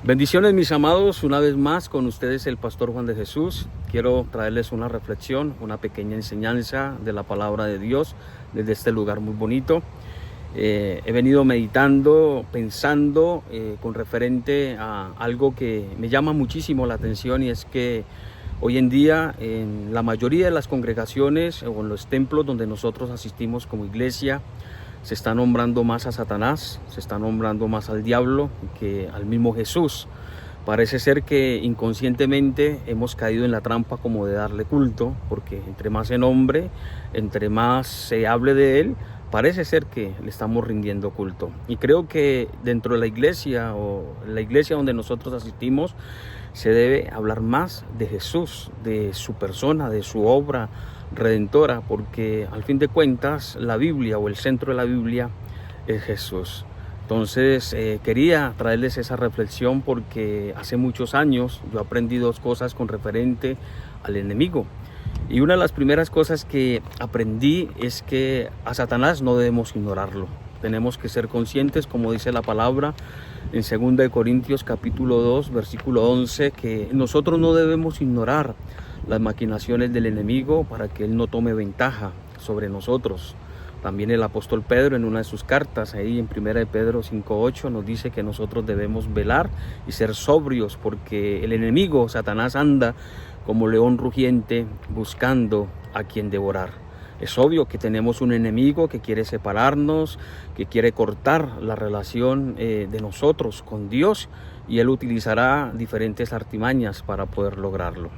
Bendiciones, mis amados, una vez más con ustedes el Pastor Juan de Jesús. Quiero traerles una reflexión, una pequeña enseñanza de la palabra de Dios desde este lugar muy bonito. He venido meditando, pensando con referente a algo que me llama muchísimo la atención, y es que hoy en día en la mayoría de las congregaciones o en los templos donde nosotros asistimos como iglesia, se está nombrando más a Satanás, se está nombrando más al diablo que al mismo Jesús. Parece ser que inconscientemente hemos caído en la trampa como de darle culto, porque entre más se nombre, entre más se hable de él, parece ser que le estamos rindiendo culto. Y creo que dentro de la iglesia o la iglesia donde nosotros asistimos, se debe hablar más de Jesús, de su persona, de su obra redentora, porque al fin de cuentas la Biblia o el centro de la Biblia es Jesús. Entonces quería traerles esa reflexión porque hace muchos años yo aprendí dos cosas con referente al enemigo. Y una de las primeras cosas que aprendí es que a Satanás no debemos ignorarlo. Tenemos que ser conscientes, como dice la palabra en 2 Corintios capítulo 2, versículo 11, que nosotros no debemos ignorar las maquinaciones del enemigo para que él no tome ventaja sobre nosotros. También el apóstol Pedro en una de sus cartas, ahí en 1 Pedro 5:8, nos dice que nosotros debemos velar y ser sobrios, porque el enemigo, Satanás, anda como león rugiente buscando a quien devorar. Es obvio que tenemos un enemigo que quiere separarnos, que quiere cortar la relación de nosotros con Dios, y él utilizará diferentes artimañas para poder lograrlo.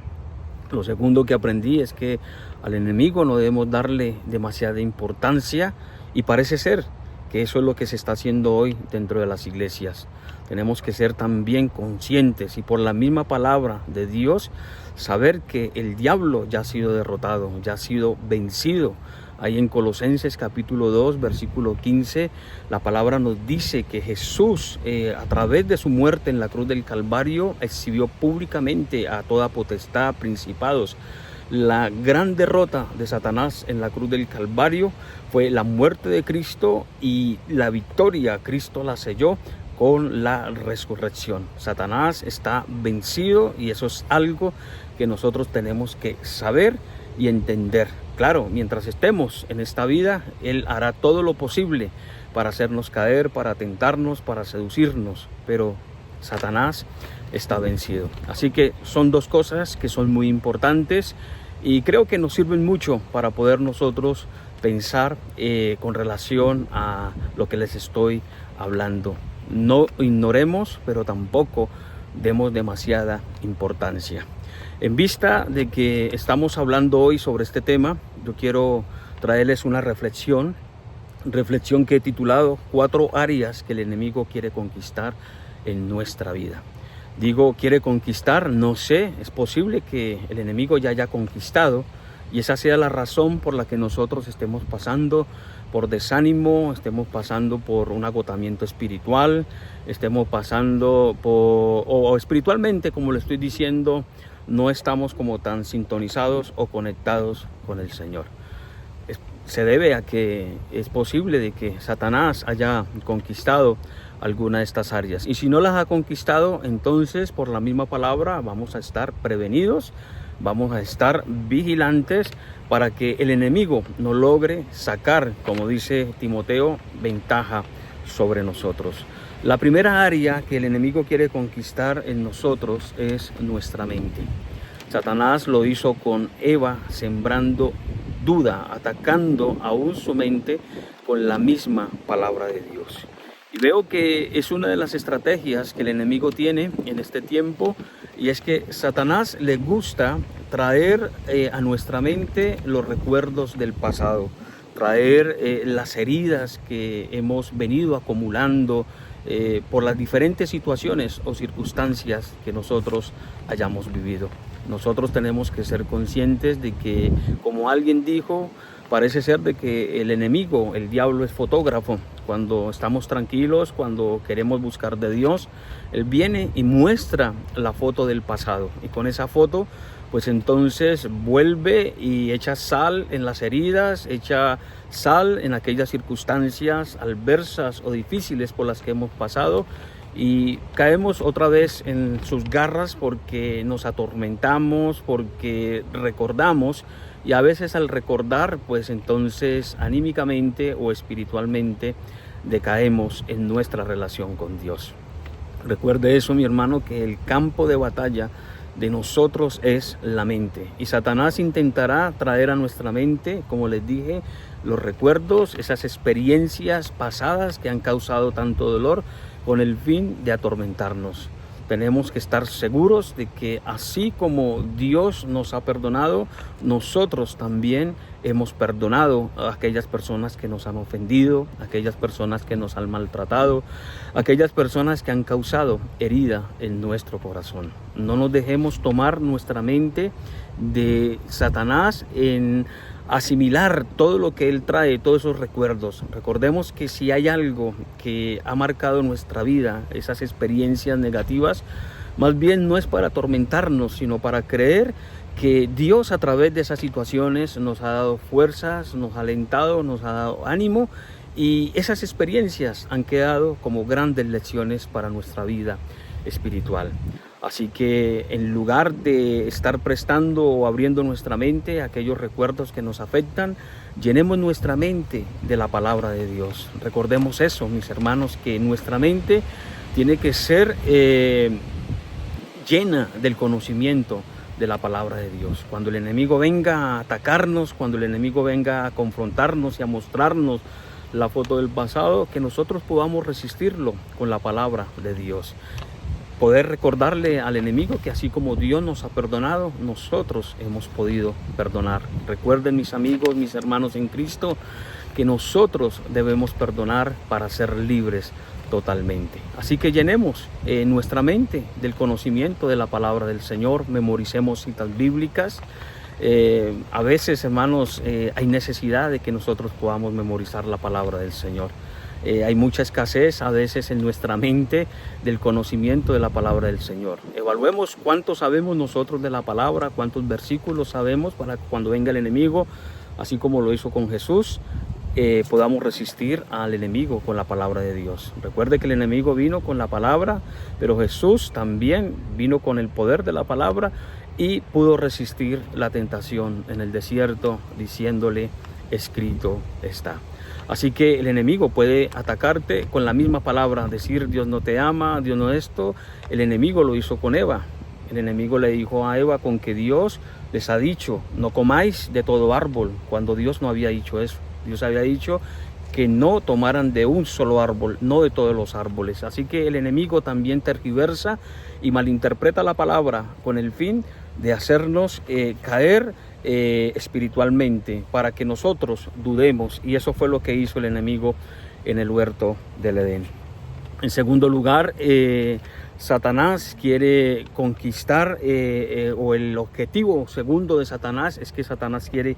Lo segundo que aprendí es que al enemigo no debemos darle demasiada importancia, y parece ser que eso es lo que se está haciendo hoy dentro de las iglesias. Tenemos que ser también conscientes y por la misma palabra de Dios saber que el diablo ya ha sido derrotado, ya ha sido vencido. Ahí en Colosenses capítulo 2, versículo 15, la palabra nos dice que Jesús, a través de su muerte en la cruz del Calvario, exhibió públicamente a toda potestad, principados. La gran derrota de Satanás en la cruz del Calvario fue la muerte de Cristo, y la victoria Cristo la selló con la resurrección. Satanás está vencido, y eso es algo que nosotros tenemos que saber y entender. Claro, mientras estemos en esta vida, él hará todo lo posible para hacernos caer, para tentarnos, para seducirnos, pero Satanás está vencido. Así que son dos cosas que son muy importantes y creo que nos sirven mucho para poder nosotros pensar con relación a lo que les estoy hablando. No ignoremos, pero tampoco demos demasiada importancia. En vista de que estamos hablando hoy sobre este tema, yo quiero traerles una reflexión que he titulado 4 áreas que el enemigo quiere conquistar en nuestra vida. Digo, quiere conquistar, no sé, es posible que el enemigo ya haya conquistado, y esa sea la razón por la que nosotros estemos pasando por desánimo, estemos pasando por un agotamiento espiritual, estemos pasando por, o espiritualmente, como le estoy diciendo, no estamos como tan sintonizados o conectados con el Señor. Se debe a que es posible de que Satanás haya conquistado alguna de estas áreas, y si no las ha conquistado, entonces por la misma palabra vamos a estar prevenidos, vamos a estar vigilantes para que el enemigo no logre sacar, como dice Timoteo, ventaja sobre nosotros. La primera área que el enemigo quiere conquistar en nosotros es nuestra mente. Satanás lo hizo con Eva, sembrando duda, atacando aún su mente con la misma palabra de Dios. Y veo que es una de las estrategias que el enemigo tiene en este tiempo, y es que Satanás le gusta traer a nuestra mente los recuerdos del pasado, traer las heridas que hemos venido acumulando por las diferentes situaciones o circunstancias que nosotros hayamos vivido. Nosotros tenemos que ser conscientes de que, como alguien dijo, parece ser de que el enemigo, el diablo, es fotógrafo. Cuando estamos tranquilos, cuando queremos buscar de Dios, él viene y muestra la foto del pasado, y con esa foto pues entonces vuelve y echa sal en las heridas, echa sal en aquellas circunstancias adversas o difíciles por las que hemos pasado, y caemos otra vez en sus garras porque nos atormentamos, porque recordamos, y a veces al recordar, pues entonces anímicamente o espiritualmente decaemos en nuestra relación con Dios. Recuerde eso, mi hermano, que el campo de batalla de nosotros es la mente, y Satanás intentará traer a nuestra mente, como les dije, los recuerdos, esas experiencias pasadas que han causado tanto dolor, con el fin de atormentarnos. Tenemos que estar seguros de que así como Dios nos ha perdonado, nosotros también hemos perdonado a aquellas personas que nos han ofendido, aquellas personas que nos han maltratado, aquellas personas que han causado herida en nuestro corazón. No nos dejemos tomar nuestra mente de Satanás en asimilar todo lo que él trae, todos esos recuerdos. Recordemos que si hay algo que ha marcado nuestra vida, esas experiencias negativas, más bien no es para atormentarnos, sino para creer que Dios a través de esas situaciones nos ha dado fuerzas, nos ha alentado, nos ha dado ánimo, y esas experiencias han quedado como grandes lecciones para nuestra vida espiritual. Así que en lugar de estar prestando o abriendo nuestra mente a aquellos recuerdos que nos afectan, llenemos nuestra mente de la palabra de Dios. Recordemos eso, mis hermanos, que nuestra mente tiene que ser llena del conocimiento de la palabra de Dios. Cuando el enemigo venga a atacarnos, cuando el enemigo venga a confrontarnos y a mostrarnos la foto del pasado, que nosotros podamos resistirlo con la palabra de Dios. Poder recordarle al enemigo que así como Dios nos ha perdonado, nosotros hemos podido perdonar. Recuerden, mis amigos, mis hermanos en Cristo, que nosotros debemos perdonar para ser libres totalmente. Así que llenemos nuestra mente del conocimiento de la palabra del Señor, memoricemos citas bíblicas. A veces, hermanos, hay necesidad de que nosotros podamos memorizar la palabra del Señor. Hay mucha escasez a veces en nuestra mente del conocimiento de la palabra del Señor. Evaluemos cuánto sabemos nosotros de la palabra, cuántos versículos sabemos para que cuando venga el enemigo, así como lo hizo con Jesús, podamos resistir al enemigo con la palabra de Dios. Recuerde que el enemigo vino con la palabra, pero Jesús también vino con el poder de la palabra y pudo resistir la tentación en el desierto diciéndole: escrito está. Así que el enemigo puede atacarte con la misma palabra, decir Dios no te ama, Dios no esto. El enemigo lo hizo con Eva. El enemigo le dijo a Eva con que Dios les ha dicho: no comáis de todo árbol, cuando Dios no había dicho eso. Dios había dicho que no tomaran de un solo árbol, no de todos los árboles. Así que el enemigo también tergiversa y malinterpreta la palabra con el fin de hacernos caer espiritualmente, para que nosotros dudemos, y eso fue lo que hizo el enemigo en el huerto del Edén. En segundo lugar, Satanás quiere conquistar, o el objetivo segundo de Satanás es que Satanás quiere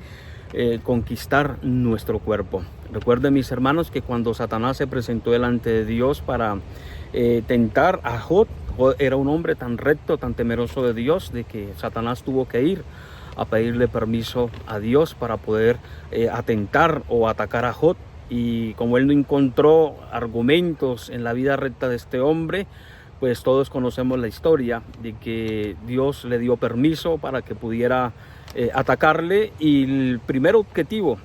conquistar nuestro cuerpo. Recuerden, mis hermanos, que cuando Satanás se presentó delante de Dios para tentar a Job, Job era un hombre tan recto, tan temeroso de Dios, de que Satanás tuvo que ir a pedirle permiso a Dios para poder atentar o atacar a Job. Y como él no encontró argumentos en la vida recta de este hombre, pues todos conocemos la historia de que Dios le dio permiso para que pudiera atacarle, y el primer objetivo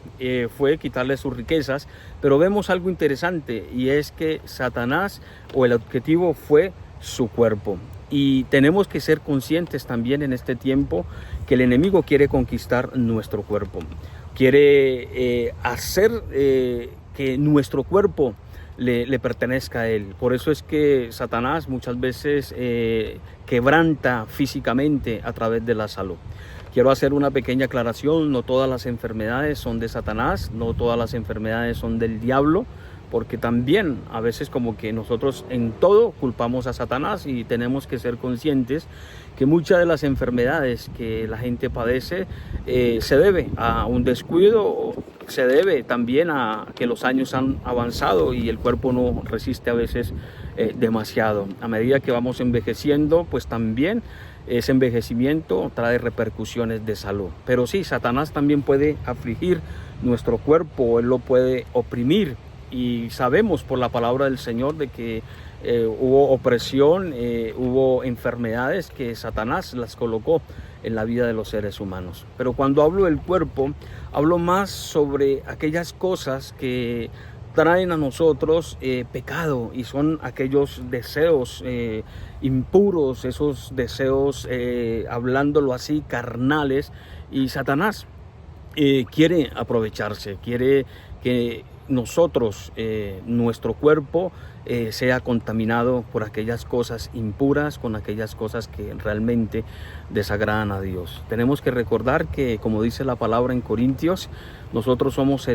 fue quitarle sus riquezas. Pero vemos algo interesante, y es que Satanás, o el objetivo fue su cuerpo. Y tenemos que ser conscientes también en este tiempo que el enemigo quiere conquistar nuestro cuerpo. Quiere hacer que nuestro cuerpo le pertenezca a él. Por eso es que Satanás muchas veces quebranta físicamente a través de la salud. Quiero hacer una pequeña aclaración: no todas las enfermedades son de Satanás, no todas las enfermedades son del diablo, porque también a veces como que nosotros en todo culpamos a Satanás, y tenemos que ser conscientes que muchas de las enfermedades que la gente padece se debe a un descuido, se debe también a que los años han avanzado y el cuerpo no resiste a veces demasiado. A medida que vamos envejeciendo, pues también ese envejecimiento trae repercusiones de salud. Pero sí, Satanás también puede afligir nuestro cuerpo, él lo puede oprimir. Y sabemos por la palabra del Señor de que hubo opresión, hubo enfermedades que Satanás las colocó en la vida de los seres humanos. Pero cuando hablo del cuerpo, hablo más sobre aquellas cosas que traen a nosotros pecado, y son aquellos deseos impuros, esos deseos, hablándolo así, carnales, y Satanás quiere aprovecharse, quiere que nosotros, nuestro cuerpo, sea contaminado por aquellas cosas impuras, con aquellas cosas que realmente desagradan a Dios. Tenemos que recordar que, como dice la palabra en Corintios, nosotros somos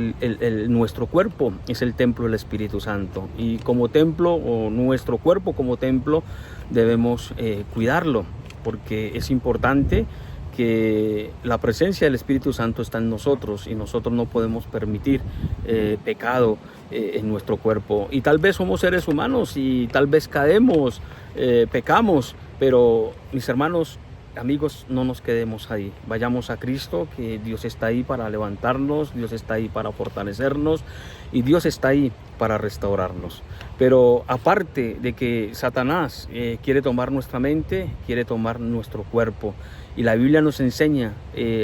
nuestro cuerpo es el templo del Espíritu Santo, y como templo, o nuestro cuerpo como templo, debemos cuidarlo, porque es importante que la presencia del Espíritu Santo está en nosotros, y nosotros no podemos permitir pecado en nuestro cuerpo. Y tal vez somos seres humanos y tal vez caemos, pecamos, pero mis hermanos, amigos, no nos quedemos ahí. Vayamos a Cristo, que Dios está ahí para levantarnos, Dios está ahí para fortalecernos, y Dios está ahí para restaurarnos. Pero aparte de que Satanás quiere tomar nuestra mente, quiere tomar nuestro cuerpo. Y la Biblia nos enseña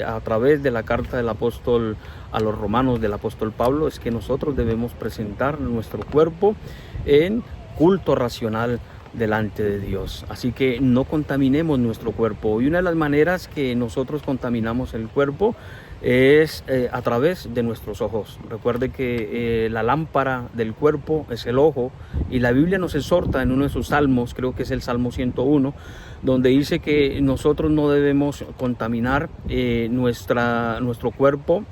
a través de la carta del apóstol a los romanos, del apóstol Pablo, es que nosotros debemos presentar nuestro cuerpo en culto racional delante de Dios. Así que no contaminemos nuestro cuerpo. Y una de las maneras que nosotros contaminamos el cuerpo es a través de nuestros ojos. Recuerde que la lámpara del cuerpo es el ojo, y la Biblia nos exhorta en uno de sus salmos, creo que es el Salmo 101, donde dice que nosotros no debemos contaminar nuestro cuerpo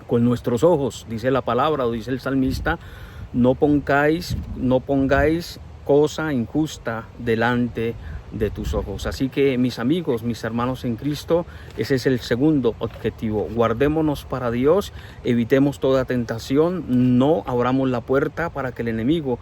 con nuestros ojos. Dice la palabra, o dice el salmista, no pongáis cosa injusta delante de tus ojos. Así que, mis amigos, mis hermanos en Cristo, ese es el segundo objetivo. Guardémonos para Dios, evitemos toda tentación, no abramos la puerta para que el enemigo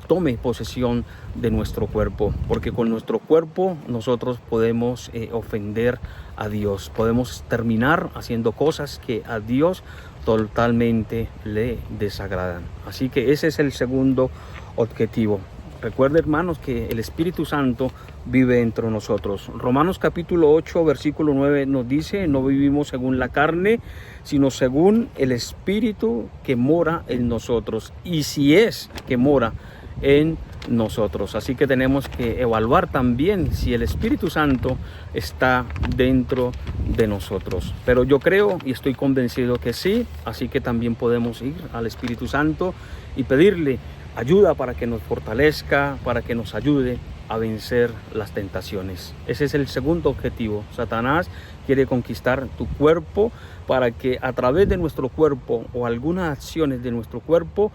tome posesión de nuestro cuerpo, porque con nuestro cuerpo nosotros podemos ofender a Dios, podemos terminar haciendo cosas que a Dios totalmente le desagradan. Así que ese es el segundo objetivo. Recuerde, hermanos, que el Espíritu Santo vive entre nosotros. Romanos capítulo 8, versículo 9 nos dice: no vivimos según la carne, sino según el Espíritu que mora en nosotros. Y si es que mora en nosotros. Así que tenemos que evaluar también si el Espíritu Santo está dentro de nosotros. Pero yo creo y estoy convencido que sí. Así que también podemos ir al Espíritu Santo y pedirle ayuda para que nos fortalezca, para que nos ayude a vencer las tentaciones. Ese es el segundo objetivo. Satanás quiere conquistar tu cuerpo para que a través de nuestro cuerpo o algunas acciones de nuestro cuerpo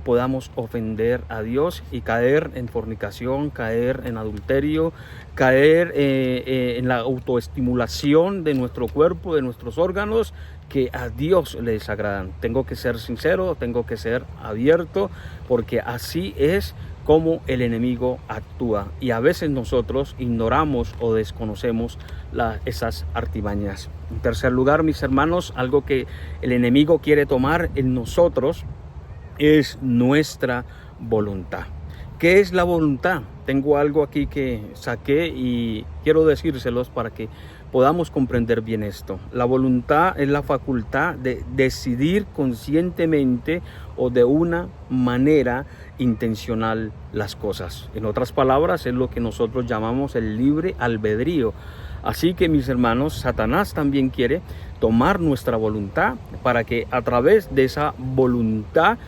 podamos ofender a Dios y caer en fornicación, caer en adulterio, caer en la autoestimulación de nuestro cuerpo, de nuestros órganos, que a Dios le desagradan. Tengo que ser sincero, tengo que ser abierto, porque así es como el enemigo actúa, y a veces nosotros ignoramos o desconocemos esas artimañas. En tercer lugar, mis hermanos, algo que el enemigo quiere tomar en nosotros es nuestra voluntad. ¿Qué es la voluntad? Tengo algo aquí que saqué y quiero decírselos para que podamos comprender bien esto. La voluntad es la facultad de decidir conscientemente o de una manera intencional las cosas. En otras palabras, es lo que nosotros llamamos el libre albedrío. Así que, mis hermanos, Satanás también quiere tomar nuestra voluntad para que a través de esa voluntad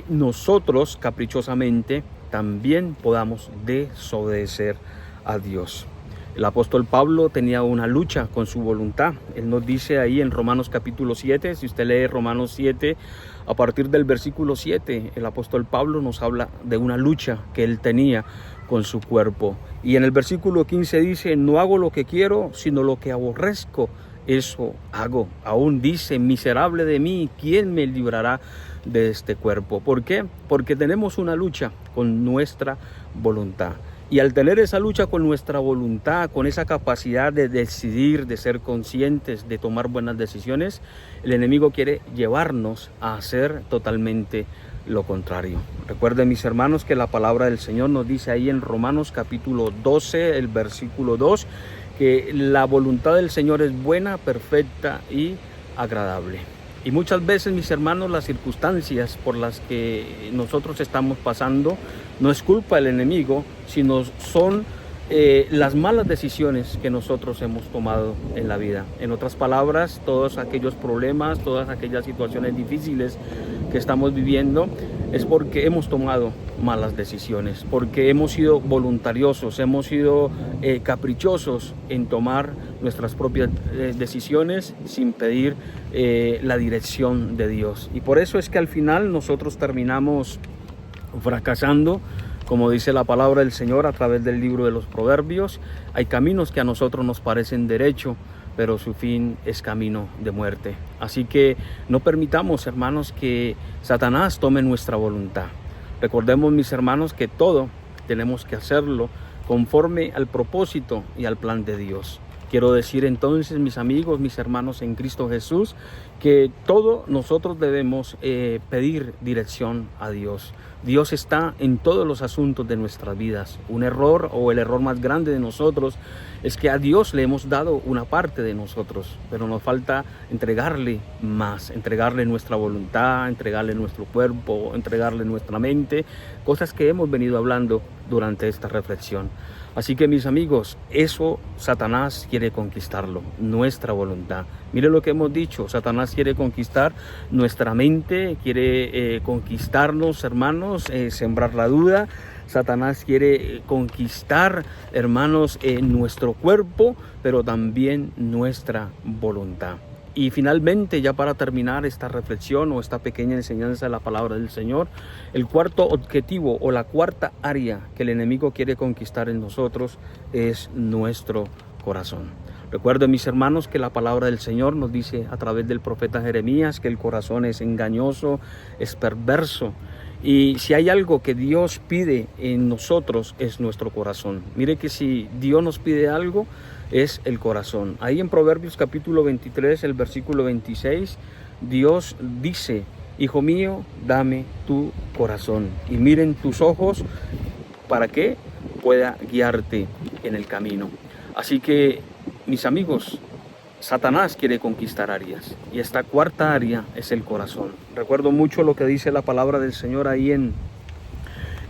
nosotros caprichosamente también podamos desobedecer a Dios. El apóstol Pablo tenía una lucha con su voluntad. Él nos dice ahí en Romanos capítulo 7, si usted lee Romanos 7, a partir del versículo 7, el apóstol Pablo nos habla de una lucha que él tenía con su cuerpo. Y en el versículo 15 dice: no hago lo que quiero, sino lo que aborrezco, eso hago. Aún dice: miserable de mí, ¿quién me librará de este cuerpo? ¿Por qué? Porque tenemos una lucha con nuestra voluntad. Y al tener esa lucha con nuestra voluntad, con esa capacidad de decidir, de ser conscientes, de tomar buenas decisiones, el enemigo quiere llevarnos a hacer totalmente lo contrario. Recuerden, mis hermanos, que la palabra del Señor nos dice ahí en Romanos capítulo 12, el versículo 2, que la voluntad del Señor es buena, perfecta y agradable. Y muchas veces, mis hermanos, las circunstancias por las que nosotros estamos pasando no es culpa del enemigo, sino son las malas decisiones que nosotros hemos tomado en la vida. En otras palabras, todos aquellos problemas, todas aquellas situaciones difíciles que estamos viviendo es porque hemos tomado malas decisiones, porque hemos sido voluntariosos, hemos sido caprichosos en tomar nuestras propias decisiones sin pedir la dirección de Dios. Y por eso es que al final nosotros terminamos fracasando. Como dice la palabra del Señor a través del libro de los Proverbios, hay caminos que a nosotros nos parecen derecho, pero su fin es camino de muerte. Así que no permitamos, hermanos, que Satanás tome nuestra voluntad. Recordemos, mis hermanos, que todo tenemos que hacerlo conforme al propósito y al plan de Dios. Quiero decir entonces, mis amigos, mis hermanos en Cristo Jesús, que todo nosotros debemos pedir dirección a Dios. Dios está en todos los asuntos de nuestras vidas. Un error o el error más grande de nosotros es que a Dios le hemos dado una parte de nosotros, pero nos falta entregarle más, entregarle nuestra voluntad, entregarle nuestro cuerpo, entregarle nuestra mente, cosas que hemos venido hablando durante esta reflexión. Así que, mis amigos, eso Satanás quiere conquistarlo, nuestra voluntad. Mire lo que hemos dicho, Satanás quiere conquistar nuestra mente, quiere conquistarnos, hermanos, sembrar la duda. Satanás quiere conquistar, hermanos, nuestro cuerpo, pero también nuestra voluntad. Y finalmente, ya para terminar esta reflexión o esta pequeña enseñanza de la palabra del Señor, el cuarto objetivo o la cuarta área que el enemigo quiere conquistar en nosotros es nuestro corazón. Recuerden, mis hermanos, que la palabra del Señor nos dice a través del profeta Jeremías que el corazón es engañoso, es perverso. Y si hay algo que Dios pide en nosotros es nuestro corazón. Mire que si Dios nos pide algo es el corazón. Ahí en Proverbios capítulo 23, el versículo 26, Dios dice: hijo mío, dame tu corazón y miren tus ojos para que pueda guiarte en el camino. Así que, mis amigos, Satanás quiere conquistar áreas y esta cuarta área es el corazón. Recuerdo mucho lo que dice la palabra del Señor ahí en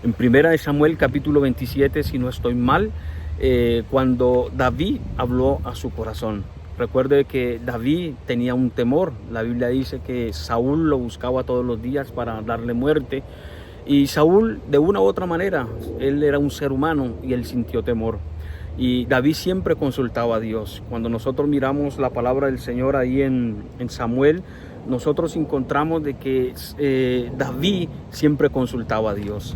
1 Samuel capítulo 27, si no estoy mal, cuando David habló a su corazón. Recuerde que David tenía un temor. La Biblia dice que Saúl lo buscaba todos los días para darle muerte. Y Saúl, de una u otra manera, él era un ser humano y él sintió temor. Y David siempre consultaba a Dios. Cuando nosotros miramos la palabra del Señor ahí en Samuel, nosotros encontramos de que David siempre consultaba a Dios.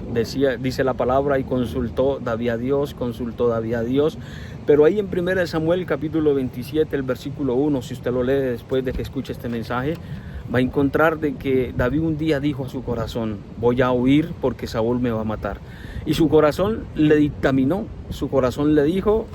Dice la palabra, y consultó David a Dios, consultó David a Dios. Pero ahí en 1 Samuel capítulo 27, el versículo 1, si usted lo lee después de que escuche este mensaje, va a encontrar de que David un día dijo a su corazón: voy a huir porque Saúl me va a matar. Y su corazón le dictaminó, su corazón le dijo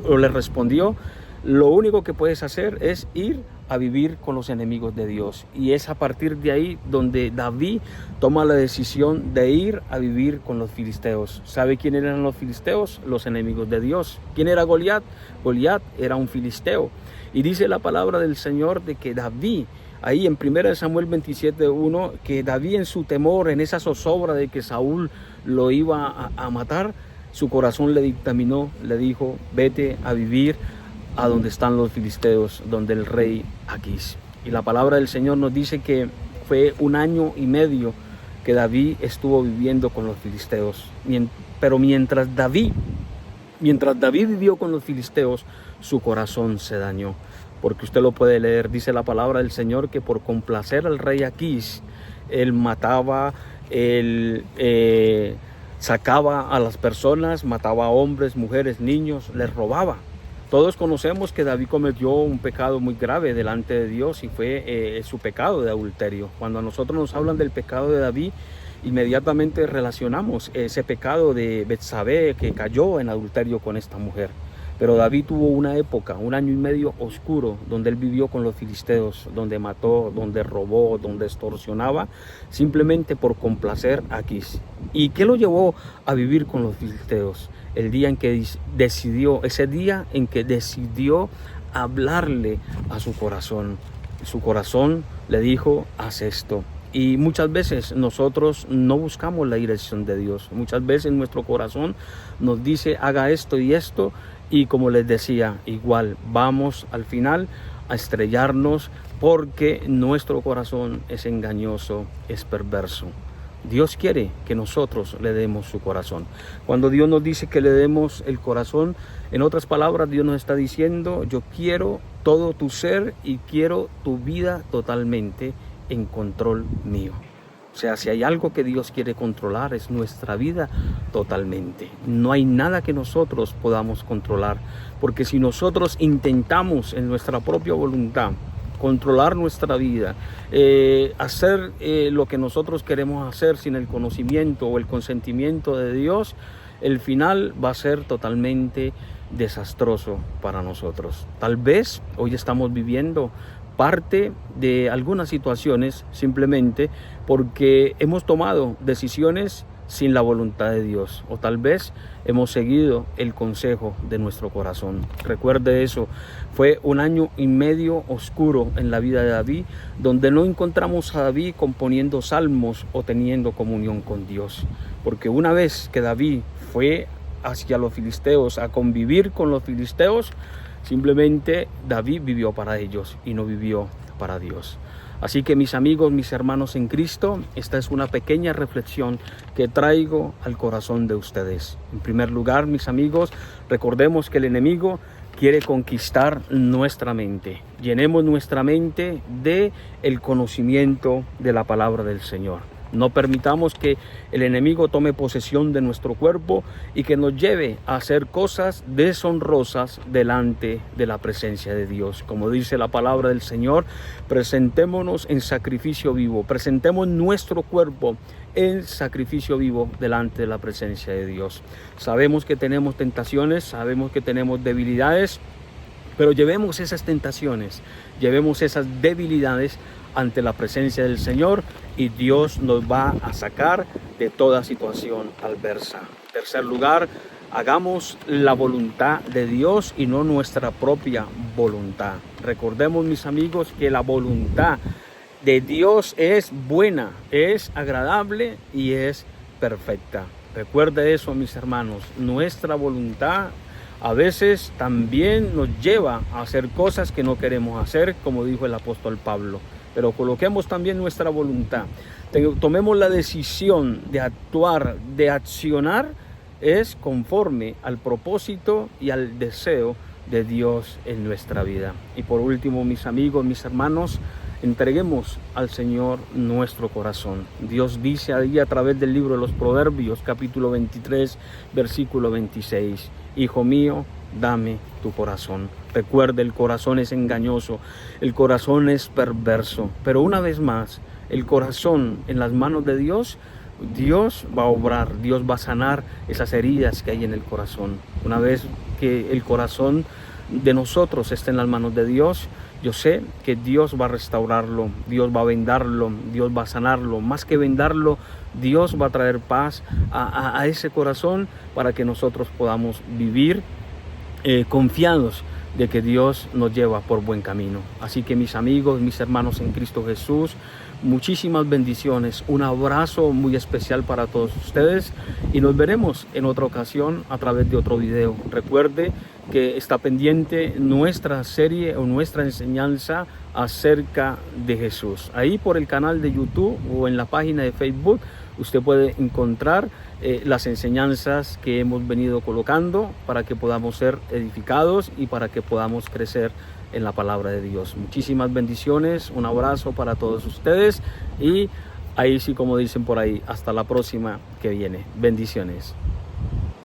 o le respondió: lo único que puedes hacer es ir a vivir con los enemigos de Dios. Y es a partir de ahí donde David toma la decisión de ir a vivir con los filisteos. ¿Sabe quién eran los filisteos? Los enemigos de Dios. ¿Quién era Goliat? Goliat era un filisteo. Y dice la palabra del Señor de que David, ahí en 1 Samuel 27:1, que David en su temor, en esa zozobra de que Saúl lo iba a matar, su corazón le dictaminó, le dijo: vete a vivir a donde están los filisteos, donde el rey Aquís. Y la palabra del Señor nos dice que fue 1 año y medio que David estuvo viviendo con los filisteos. Pero mientras David vivió con los filisteos, su corazón se dañó. Porque usted lo puede leer, dice la palabra del Señor que por complacer al rey Aquís, él mataba, él sacaba a las personas, mataba a hombres, mujeres, niños, les robaba. Todos conocemos que David cometió un pecado muy grave delante de Dios y fue su pecado de adulterio. Cuando a nosotros nos hablan del pecado de David, inmediatamente relacionamos ese pecado de Betsabé, que cayó en adulterio con esta mujer. Pero David tuvo una época, 1 año y medio oscuro, donde él vivió con los filisteos, donde mató, donde robó, donde extorsionaba, simplemente por complacer a Aquis. ¿Y qué lo llevó a vivir con los filisteos? El día en que decidió, ese día en que decidió hablarle a su corazón. Su corazón le dijo, haz esto. Y muchas veces nosotros no buscamos la dirección de Dios. Muchas veces nuestro corazón nos dice, haga esto y esto. Y como les decía, igual vamos al final a estrellarnos porque nuestro corazón es engañoso, es perverso. Dios quiere que nosotros le demos su corazón. Cuando Dios nos dice que le demos el corazón, en otras palabras, Dios nos está diciendo, yo quiero todo tu ser y quiero tu vida totalmente en control mío. O sea, si hay algo que Dios quiere controlar es nuestra vida totalmente. No hay nada que nosotros podamos controlar, porque si nosotros intentamos en nuestra propia voluntad controlar nuestra vida, hacer lo que nosotros queremos hacer sin el conocimiento o el consentimiento de Dios, el final va a ser totalmente desastroso para nosotros. Tal vez hoy estamos viviendo parte de algunas situaciones simplemente porque hemos tomado decisiones sin la voluntad de Dios, o tal vez hemos seguido el consejo de nuestro corazón. Recuerde eso, fue 1 año y medio oscuro en la vida de David, donde no encontramos a David componiendo salmos o teniendo comunión con Dios, porque una vez que David fue hacia los filisteos a convivir con los filisteos, simplemente David vivió para ellos y no vivió para Dios. Así que mis amigos, mis hermanos en Cristo, esta es una pequeña reflexión que traigo al corazón de ustedes. En primer lugar, mis amigos, recordemos que el enemigo quiere conquistar nuestra mente. Llenemos nuestra mente de el conocimiento de la palabra del Señor. No permitamos que el enemigo tome posesión de nuestro cuerpo y que nos lleve a hacer cosas deshonrosas delante de la presencia de Dios. Como dice la palabra del Señor, presentémonos en sacrificio vivo, presentemos nuestro cuerpo en sacrificio vivo delante de la presencia de Dios. Sabemos que tenemos tentaciones, sabemos que tenemos debilidades, pero llevemos esas tentaciones, llevemos esas debilidades ante la presencia del Señor y Dios nos va a sacar de toda situación adversa. En tercer lugar, hagamos la voluntad de Dios y no nuestra propia voluntad. Recordemos, mis amigos, que la voluntad de Dios es buena, es agradable y es perfecta. Recuerde eso, mis hermanos, nuestra voluntad a veces también nos lleva a hacer cosas que no queremos hacer, como dijo el apóstol Pablo. Pero coloquemos también nuestra voluntad. Tomemos la decisión de actuar, de accionar, es conforme al propósito y al deseo de Dios en nuestra vida. Y por último, mis amigos, mis hermanos, entreguemos al Señor nuestro corazón. Dios dice ahí a través del libro de los Proverbios, capítulo 23, versículo 26. Hijo mío, dame tu corazón. Recuerde, el corazón es engañoso, el corazón es perverso, pero una vez más, el corazón en las manos de Dios, Dios va a obrar, Dios va a sanar esas heridas que hay en el corazón. Una vez que el corazón de nosotros esté en las manos de Dios, yo sé que Dios va a restaurarlo, Dios va a vendarlo, Dios va a sanarlo. Más que vendarlo, Dios va a traer paz a ese corazón para que nosotros podamos vivir confiados de que Dios nos lleva por buen camino. Así que mis amigos, mis hermanos en Cristo Jesús, muchísimas bendiciones, un abrazo muy especial para todos ustedes y nos veremos en otra ocasión a través de otro video. Recuerde que está pendiente nuestra serie o nuestra enseñanza acerca de Jesús. Ahí por el canal de YouTube o en la página de Facebook usted puede encontrar las enseñanzas que hemos venido colocando para que podamos ser edificados y para que podamos crecer en la palabra de Dios. Muchísimas bendiciones, un abrazo para todos ustedes y ahí sí, como dicen por ahí, hasta la próxima que viene. Bendiciones.